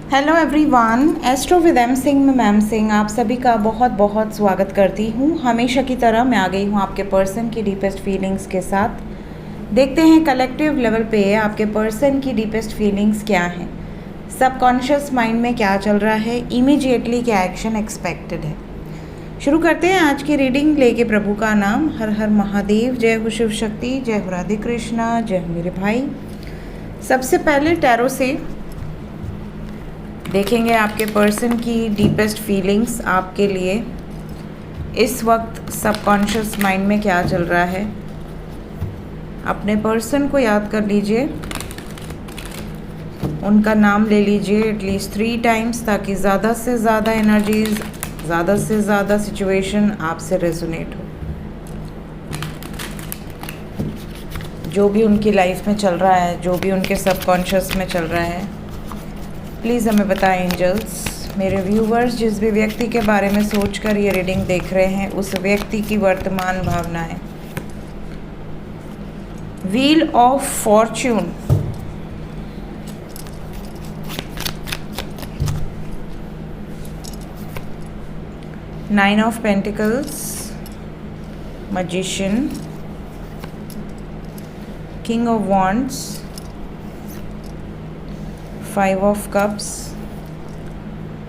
Hello everyone, astro with M Singh में ma'am Singh आप सभी का बहुत बहुत स्वागत करती हूँ। हमेशा की तरह मैं आ गई हूँ आपके पर्सन की डीपेस्ट फीलिंग्स के साथ। देखते हैं कलेक्टिव लेवल पे आपके पर्सन की डीपेस्ट फीलिंग्स क्या हैं, सबकॉन्शियस माइंड में क्या चल रहा है, इमीडिएटली क्या एक्शन एक्सपेक्टेड है। शुरू करते हैं आज की रीडिंग लेके प्रभु का नाम। हर हर महादेव, जय हो शिव शक्ति, जय हो राधे कृष्णा, जय हो मेरे भाई। सबसे पहले टैरो से देखेंगे आपके पर्सन की डीपेस्ट फीलिंग्स आपके लिए इस वक्त सबकॉन्शियस माइंड में क्या चल रहा है। अपने पर्सन को याद कर लीजिए, उनका नाम ले लीजिए एटलीस्ट 3 टाइम्स ताकि ज़्यादा से ज़्यादा एनर्जीज, ज़्यादा से ज़्यादा सिचुएशन आपसे रेजोनेट हो। जो भी उनकी लाइफ में चल रहा है, जो भी उनके सबकॉन्शियस में चल रहा है, प्लीज़ हमें बताएं एंजल्स। मेरे व्यूवर्स जिस भी व्यक्ति के बारे में सोचकर ये रीडिंग देख रहे हैं उस व्यक्ति की वर्तमान भावनाएं। Wheel of Fortune, nine of pentacles, magician, king of wands, 5 of cups,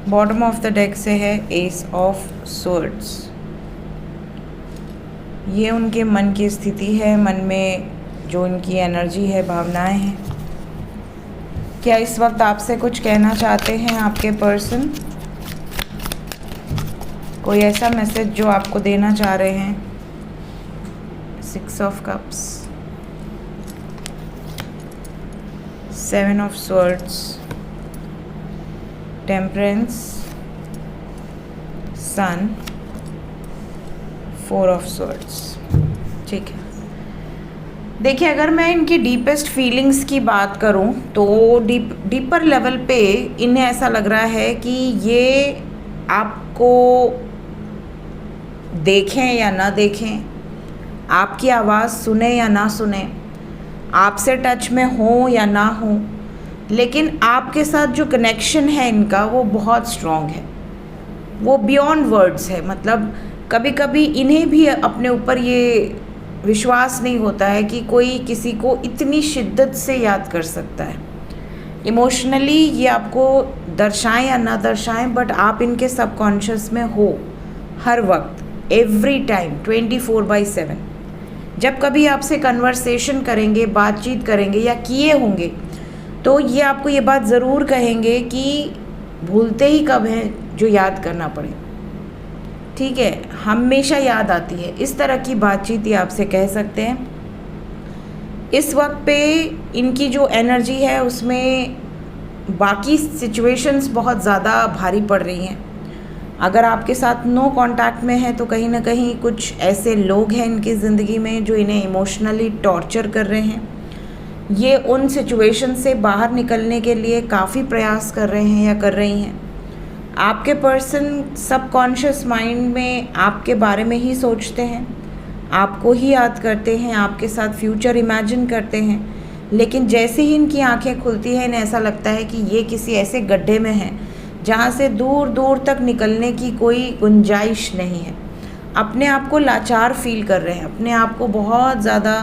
bottom of the deck से है एस ऑफ सोर्ड्स। ये उनके मन की स्थिति है, मन में जो उनकी एनर्जी है, भावनाएं हैं। क्या इस वक्त आपसे कुछ कहना चाहते हैं आपके पर्सन? कोई ऐसा मैसेज जो आपको देना चाह रहे हैं? 6 of cups, 7 of swords, temperance, sun, 4 of swords। ठीक है, देखिए अगर मैं इनकी डीपेस्ट फीलिंग्स की बात करूं तो डीपर लेवल पे इन्हें ऐसा लग रहा है कि ये आपको देखें या ना देखें, आपकी आवाज़ सुने या ना सुने, आपसे टच में हो या ना हो, लेकिन आपके साथ जो कनेक्शन है इनका वो बहुत स्ट्रॉन्ग है, वो बियॉन्ड वर्ड्स है। मतलब कभी कभी इन्हें भी अपने ऊपर ये विश्वास नहीं होता है कि कोई किसी को इतनी शिद्दत से याद कर सकता है। इमोशनली ये आपको दर्शाएं या ना दर्शाएं, बट आप इनके सबकॉन्शियस में हो हर वक्त, एवरी टाइम, 24/7। जब कभी आपसे कन्वर्सेशन करेंगे, बातचीत करेंगे या किए होंगे तो ये आपको ये बात ज़रूर कहेंगे कि भूलते ही कब हैं जो याद करना पड़े। ठीक है, हमेशा याद आती है, इस तरह की बातचीत ये आपसे कह सकते हैं। इस वक्त पे इनकी जो एनर्जी है उसमें बाकी सिचुएशंस बहुत ज़्यादा भारी पड़ रही हैं। अगर आपके साथ नो कांटेक्ट में है तो कहीं ना कहीं कुछ ऐसे लोग हैं इनकी ज़िंदगी में जो इन्हें इमोशनली टॉर्चर कर रहे हैं। ये उन सिचुएशन से बाहर निकलने के लिए काफ़ी प्रयास कर रहे हैं या कर रही हैं। आपके पर्सन सबकॉन्शियस माइंड में आपके बारे में ही सोचते हैं, आपको ही याद करते हैं, आपके साथ फ्यूचर इमेजिन करते हैं, लेकिन जैसे ही इनकी आंखें खुलती हैं इन्हें ऐसा लगता है कि ये किसी ऐसे गड्ढे में हैं जहाँ से दूर दूर तक निकलने की कोई गुंजाइश नहीं है। अपने आप को लाचार फील कर रहे हैं, अपने आप को बहुत ज़्यादा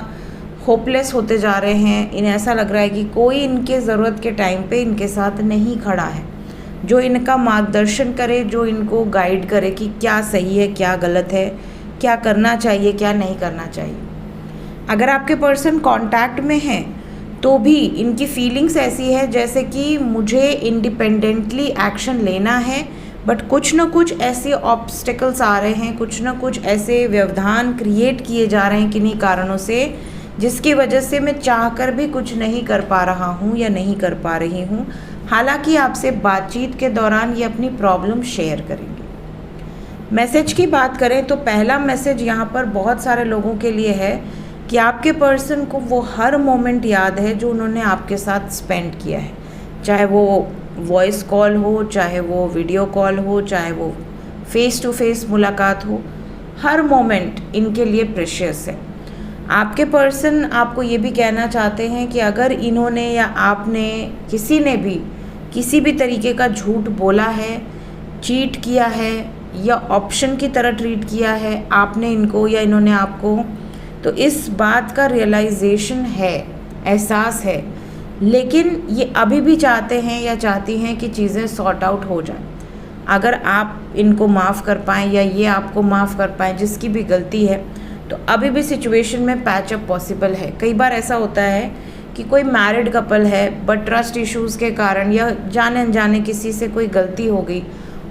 होपलेस होते जा रहे हैं। इन्हें ऐसा लग रहा है कि कोई इनके ज़रूरत के टाइम पे इनके साथ नहीं खड़ा है, जो इनका मार्गदर्शन करे, जो इनको गाइड करे कि क्या सही है, क्या गलत है, क्या करना चाहिए, क्या नहीं करना चाहिए। अगर आपके पर्सन कांटेक्ट में हैं तो भी इनकी फीलिंग्स ऐसी है जैसे कि मुझे इंडिपेंडेंटली एक्शन लेना है, बट कुछ ना कुछ ऐसे ऑब्स्टिकल्स आ रहे हैं, कुछ ना कुछ ऐसे व्यवधान क्रिएट किए जा रहे हैं किन्हीं कारणों से, जिसकी वजह से मैं चाहकर भी कुछ नहीं कर पा रहा हूँ या नहीं कर पा रही हूँ। हालांकि आपसे बातचीत के दौरान ये अपनी प्रॉब्लम शेयर करेंगे। मैसेज की बात करें तो पहला मैसेज यहाँ पर बहुत सारे लोगों के लिए है कि आपके पर्सन को वो हर मोमेंट याद है जो उन्होंने आपके साथ स्पेंड किया है, चाहे वो वॉइस कॉल हो, चाहे वो वीडियो कॉल हो, चाहे वो फेस टू फेस मुलाकात हो। हर मोमेंट इनके लिए प्रेशियस है। आपके पर्सन आपको ये भी कहना चाहते हैं कि अगर इन्होंने या आपने, किसी ने भी किसी भी तरीके का झूठ बोला है, चीट किया है या ऑप्शन की तरह ट्रीट किया है आपने इनको या इन्होंने आपको, तो इस बात का रियलाइजेशन है, एहसास है, लेकिन ये अभी भी चाहते हैं या चाहती हैं कि चीज़ें सॉर्ट आउट हो जाएं। अगर आप इनको माफ़ कर पाएँ या ये आपको माफ़ कर पाएँ, जिसकी भी गलती है, तो अभी भी सिचुएशन में पैचअप पॉसिबल है। कई बार ऐसा होता है कि कोई मैरिड कपल है बट ट्रस्ट इश्यूज़ के कारण या जाने अनजाने किसी से कोई गलती हो गई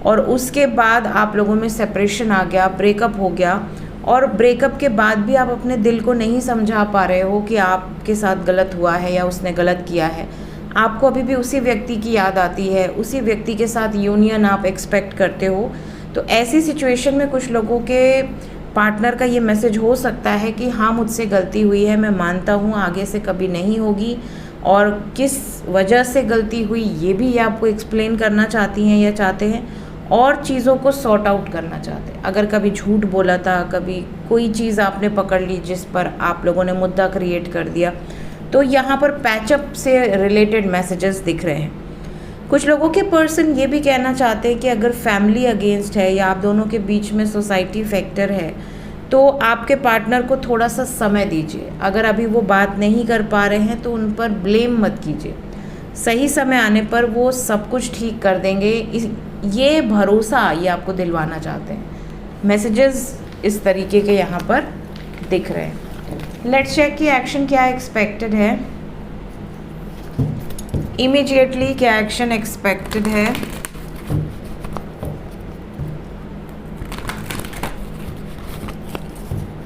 और उसके बाद आप लोगों में सेपरेशन आ गया, ब्रेकअप हो गया, और ब्रेकअप के बाद भी आप अपने दिल को नहीं समझा पा रहे हो कि आपके साथ गलत हुआ है या उसने गलत किया है। आपको अभी भी उसी व्यक्ति की याद आती है, उसी व्यक्ति के साथ यूनियन आप एक्सपेक्ट करते हो। तो ऐसी सिचुएशन में कुछ लोगों के पार्टनर का ये मैसेज हो सकता है कि हाँ, मुझसे गलती हुई है, मैं मानता हूँ, आगे से कभी नहीं होगी, और किस वजह से गलती हुई ये भी आपको एक्सप्लेन करना चाहती हैं या चाहते हैं, और चीज़ों को सॉर्ट आउट करना चाहते हैं। अगर कभी झूठ बोला था, कभी कोई चीज़ आपने पकड़ ली जिस पर आप लोगों ने मुद्दा क्रिएट कर दिया, तो यहाँ पर पैचअप से रिलेटेड मैसेजेस दिख रहे हैं। कुछ लोगों के पर्सन ये भी कहना चाहते हैं कि अगर फैमिली अगेंस्ट है या आप दोनों के बीच में सोसाइटी फैक्टर है, तो आपके पार्टनर को थोड़ा सा समय दीजिए। अगर अभी वो बात नहीं कर पा रहे हैं तो उन पर ब्लेम मत कीजिए, सही समय आने पर वो सब कुछ ठीक कर देंगे, ये भरोसा ये आपको दिलवाना चाहते हैं। मैसेजेस इस तरीके के यहाँ पर दिख रहे हैं। लेट्स चेक कि एक्शन क्या एक्सपेक्टेड है, इमीडिएटली क्या एक्शन एक्सपेक्टेड है।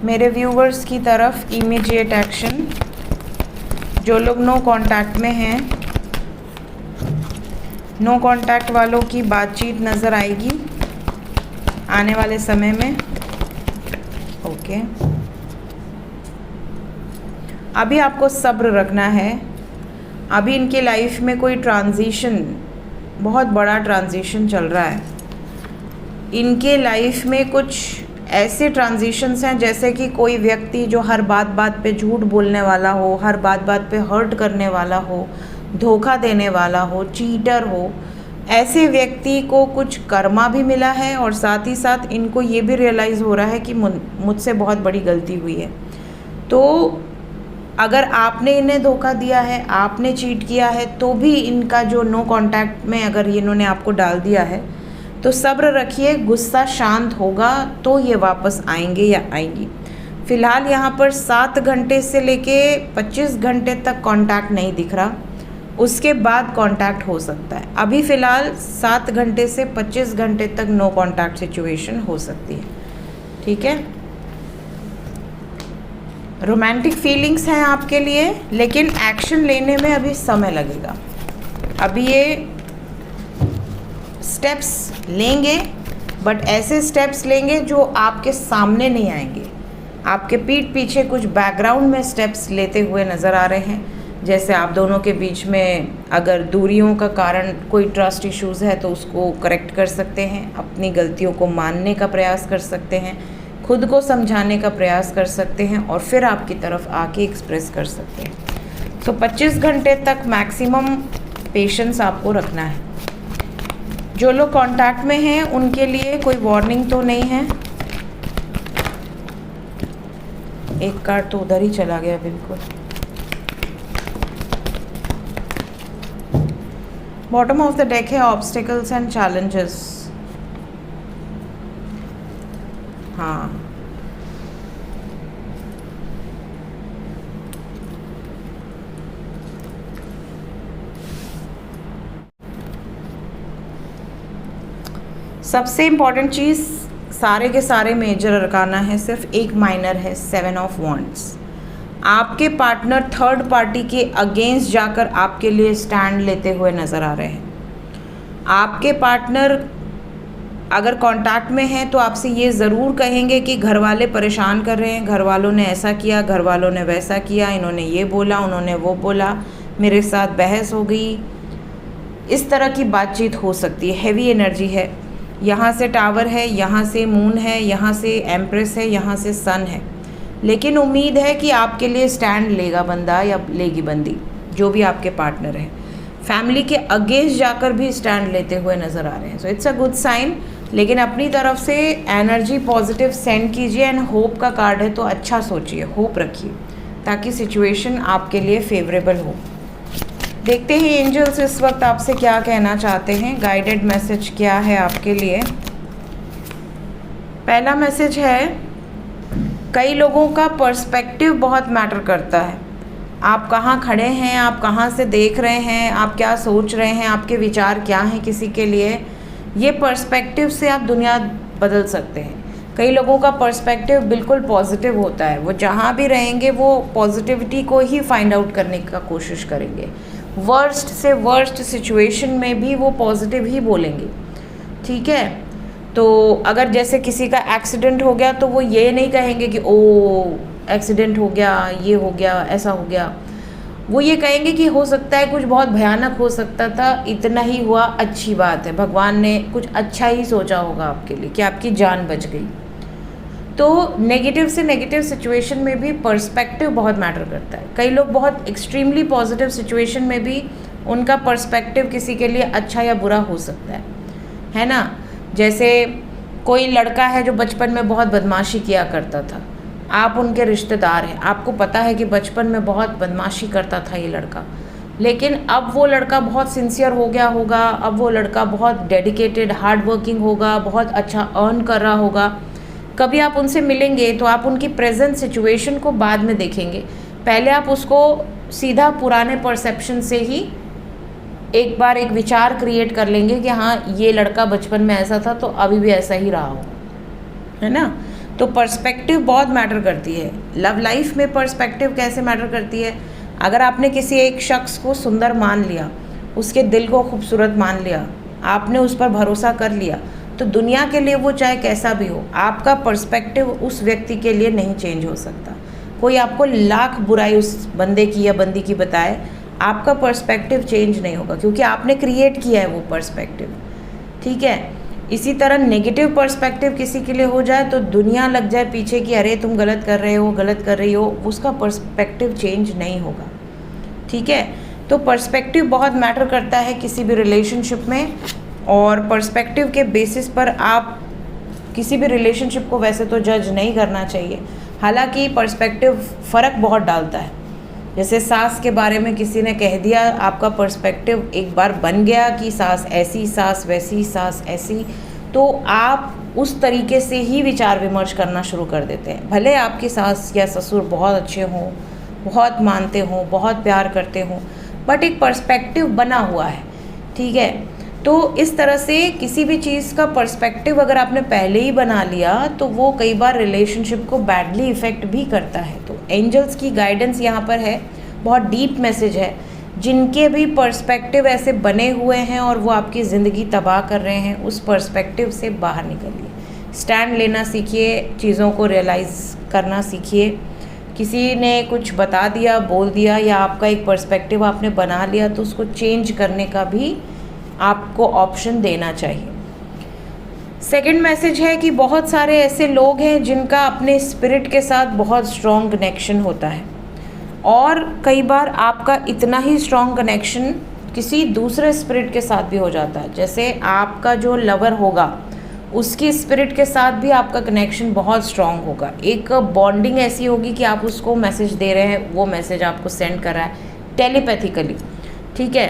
मेरे व्यूवर्स की तरफ इमीडिएट एक्शन, जो लोग नो कांटेक्ट में हैं, नो कांटेक्ट वालों की बातचीत नज़र आएगी आने वाले समय में। ओके, अभी आपको सब्र रखना है। अभी इनके लाइफ में कोई ट्रांजिशन, बहुत बड़ा ट्रांजिशन चल रहा है। इनके लाइफ में कुछ ऐसे ट्रांजिशंस हैं जैसे कि कोई व्यक्ति जो हर बात बात पे झूठ बोलने वाला हो, हर बात बात पे हर्ट करने वाला हो, धोखा देने वाला हो, चीटर हो, ऐसे व्यक्ति को कुछ कर्मा भी मिला है, और साथ ही साथ इनको ये भी रियलाइज़ हो रहा है कि मुझसे बहुत बड़ी गलती हुई है। तो अगर आपने इन्हें धोखा दिया है, आपने चीट किया है, तो भी इनका जो नो कांटेक्ट में अगर इन्होंने आपको डाल दिया है, तो सब्र रखिए, गुस्सा शांत होगा तो ये वापस आएंगे या आएंगी। फ़िलहाल यहाँ पर 7 घंटे से लेके 25 घंटे तक कांटेक्ट नहीं दिख रहा, उसके बाद कांटेक्ट हो सकता है। अभी फ़िलहाल 7 घंटे से 25 घंटे तक नो कांटेक्ट सिचुएशन हो सकती है। ठीक है, रोमांटिक फीलिंग्स हैं आपके लिए, लेकिन एक्शन लेने में अभी समय लगेगा। अभी ये स्टेप्स लेंगे, बट ऐसे स्टेप्स लेंगे जो आपके सामने नहीं आएंगे। आपके पीठ पीछे कुछ बैकग्राउंड में स्टेप्स लेते हुए नज़र आ रहे हैं। जैसे आप दोनों के बीच में अगर दूरियों का कारण कोई ट्रस्ट इश्यूज़ है तो उसको करेक्ट कर सकते हैं, अपनी गलतियों को मानने का प्रयास कर सकते हैं, खुद को समझाने का प्रयास कर सकते हैं, और फिर आपकी तरफ आके एक्सप्रेस कर सकते हैं। तो 25 घंटे तक मैक्सिमम पेशेंस आपको रखना है। जो लोग कांटेक्ट में हैं उनके लिए कोई वार्निंग तो नहीं है। एक कार्ड तो उधर ही चला गया बिल्कुल। बॉटम ऑफ द डेक है ऑब्स्टिकल्स एंड चैलेंजेस। हाँ, सबसे इम्पॉर्टेंट चीज़, सारे के सारे मेजर अरकाना है, सिर्फ एक माइनर है, 7 ऑफ वॉन्ड्स। आपके पार्टनर थर्ड पार्टी के अगेंस्ट जाकर आपके लिए स्टैंड लेते हुए नज़र आ रहे हैं। आपके पार्टनर अगर कांटेक्ट में हैं तो आपसे ये ज़रूर कहेंगे कि घर वाले परेशान कर रहे हैं, घर वालों ने ऐसा किया, घर वालों ने वैसा किया, इन्होंने ये बोला, उन्होंने वो बोला, मेरे साथ बहस हो गई। इस तरह की बातचीत हो सकती है। हैवी एनर्जी है, यहाँ से टावर है, यहाँ से मून है, यहाँ से एम्प्रेस है, यहाँ से सन है। लेकिन उम्मीद है कि आपके लिए स्टैंड लेगा बंदा या लेगी बंदी, जो भी आपके पार्टनर है। फैमिली के अगेंस्ट जाकर भी स्टैंड लेते हुए नज़र आ रहे हैं। So it's a good sign, लेकिन अपनी तरफ से एनर्जी पॉजिटिव सेंड कीजिए एंड होप का कार्ड है तो अच्छा सोचिए, होप रखिए ताकि सिचुएशन आपके लिए फेवरेबल हो। देखते हैं एंजल्स इस वक्त आपसे क्या कहना चाहते हैं, गाइडेड मैसेज क्या है आपके लिए। पहला मैसेज है, कई लोगों का पर्सपेक्टिव बहुत मैटर करता है। आप कहाँ खड़े हैं, आप कहाँ से देख रहे हैं, आप क्या सोच रहे हैं, आपके विचार क्या हैं किसी के लिए, ये पर्सपेक्टिव से आप दुनिया बदल सकते हैं। कई लोगों का पर्सपेक्टिव बिल्कुल पॉजिटिव होता है, वो जहाँ भी रहेंगे वो पॉजिटिविटी को ही फाइंड आउट करने का कोशिश करेंगे। वर्स्ट से वर्स्ट सिचुएशन में भी वो पॉजिटिव ही बोलेंगे, ठीक है। तो अगर जैसे किसी का एक्सीडेंट हो गया तो वो ये नहीं कहेंगे कि ओ एक्सीडेंट हो गया, ये हो गया, ऐसा हो गया। वो ये कहेंगे कि हो सकता है कुछ बहुत भयानक हो सकता था, इतना ही हुआ, अच्छी बात है, भगवान ने कुछ अच्छा ही सोचा होगा आपके लिए कि आपकी जान बच गई। तो नेगेटिव से नेगेटिव सिचुएशन में भी पर्सपेक्टिव बहुत मैटर करता है। कई लोग बहुत एक्सट्रीमली पॉजिटिव सिचुएशन में भी उनका पर्सपेक्टिव किसी के लिए अच्छा या बुरा हो सकता है ना। जैसे कोई लड़का है जो बचपन में बहुत बदमाशी किया करता था, आप उनके रिश्तेदार हैं, आपको पता है कि बचपन में बहुत बदमाशी करता था ये लड़का, लेकिन अब वो लड़का बहुत सिंसियर हो गया होगा, अब वो लड़का बहुत डेडिकेटेड हार्ड वर्किंग होगा, बहुत अच्छा अर्न कर रहा होगा। कभी आप उनसे मिलेंगे तो आप उनकी प्रेजेंट सिचुएशन को बाद में देखेंगे, पहले आप उसको सीधा पुराने परसेप्शन से ही एक बार एक विचार क्रिएट कर लेंगे कि हाँ ये लड़का बचपन में ऐसा था तो अभी भी ऐसा ही रहा हो, है ना। तो पर्सपेक्टिव बहुत मैटर करती है। लव लाइफ में पर्सपेक्टिव कैसे मैटर करती है, अगर आपने किसी एक शख्स को सुंदर मान लिया, उसके दिल को खूबसूरत मान लिया, आपने उस पर भरोसा कर लिया, तो दुनिया के लिए वो चाहे कैसा भी हो, आपका पर्सपेक्टिव उस व्यक्ति के लिए नहीं चेंज हो सकता। कोई आपको लाख बुराई उस बंदे की या बंदी की बताए, आपका पर्सपेक्टिव चेंज नहीं होगा क्योंकि आपने क्रिएट किया है वो पर्सपेक्टिव, ठीक है। इसी तरह नेगेटिव पर्सपेक्टिव किसी के लिए हो जाए तो दुनिया लग जाए पीछे कि अरे तुम गलत कर रहे हो, गलत कर रही हो, उसका पर्सपेक्टिव चेंज नहीं होगा, ठीक है। तो पर्सपेक्टिव बहुत मैटर करता है किसी भी रिलेशनशिप में, और पर्सपेक्टिव के बेसिस पर आप किसी भी रिलेशनशिप को वैसे तो जज नहीं करना चाहिए। हालांकि पर्सपेक्टिव फ़र्क बहुत डालता है। जैसे सास के बारे में किसी ने कह दिया, आपका पर्सपेक्टिव एक बार बन गया कि सास ऐसी, सास वैसी, सास ऐसी, तो आप उस तरीके से ही विचार विमर्श करना शुरू कर देते हैं। भले आपकी सास या ससुर बहुत अच्छे हों, बहुत मानते हों, बहुत प्यार करते हों, बट एक पर्सपेक्टिव बना हुआ है, ठीक है। तो इस तरह से किसी भी चीज़ का पर्सपेक्टिव अगर आपने पहले ही बना लिया तो वो कई बार रिलेशनशिप को बैडली इफ़ेक्ट भी करता है। तो एंजल्स की गाइडेंस यहाँ पर है, बहुत डीप मैसेज है। जिनके भी पर्सपेक्टिव ऐसे बने हुए हैं और वो आपकी ज़िंदगी तबाह कर रहे हैं, उस पर्सपेक्टिव से बाहर निकलिए, स्टैंड लेना सीखिए, चीज़ों को रियलाइज़ करना सीखिए। किसी ने कुछ बता दिया, बोल दिया, या आपका एक पर्सपेक्टिव आपने बना लिया तो उसको चेंज करने का भी आपको ऑप्शन देना चाहिए। सेकंड मैसेज है कि बहुत सारे ऐसे लोग हैं जिनका अपने स्पिरिट के साथ बहुत स्ट्रॉन्ग कनेक्शन होता है, और कई बार आपका इतना ही स्ट्रॉन्ग कनेक्शन किसी दूसरे स्पिरिट के साथ भी हो जाता है। जैसे आपका जो लवर होगा उसकी स्पिरिट के साथ भी आपका कनेक्शन बहुत स्ट्रॉन्ग होगा। एक बॉन्डिंग ऐसी होगी कि आप उसको मैसेज दे रहे हैं, वो मैसेज आपको सेंड कर रहा है टेलीपैथिकली, ठीक है।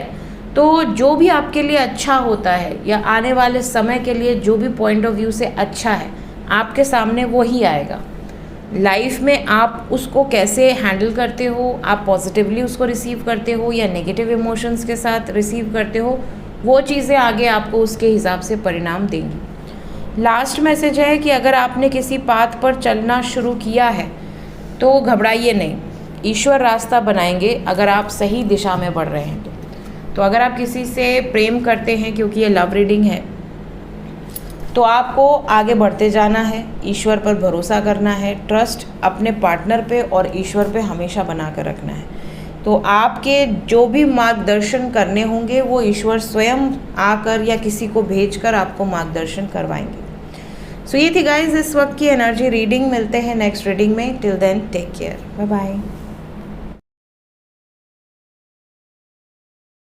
तो जो भी आपके लिए अच्छा होता है या आने वाले समय के लिए जो भी पॉइंट ऑफ व्यू से अच्छा है, आपके सामने वो ही आएगा। लाइफ में आप उसको कैसे हैंडल करते हो, आप पॉजिटिवली उसको रिसीव करते हो या नेगेटिव इमोशंस के साथ रिसीव करते हो, वो चीज़ें आगे आपको उसके हिसाब से परिणाम देंगी। लास्ट मैसेज है कि अगर आपने किसी पाथ पर चलना शुरू किया है तो घबराइए नहीं, ईश्वर रास्ता बनाएंगे अगर आप सही दिशा में बढ़ रहे हैं तो अगर आप किसी से प्रेम करते हैं, क्योंकि ये लव रीडिंग है, तो आपको आगे बढ़ते जाना है, ईश्वर पर भरोसा करना है, ट्रस्ट अपने पार्टनर पे और ईश्वर पे हमेशा बना कर रखना है। तो आपके जो भी मार्गदर्शन करने होंगे वो ईश्वर स्वयं आकर या किसी को भेजकर आपको मार्गदर्शन करवाएंगे। सो ये थी गाइज इस वक्त की एनर्जी रीडिंग। मिलते हैं नेक्स्ट रीडिंग में। Till then take care, bye bye.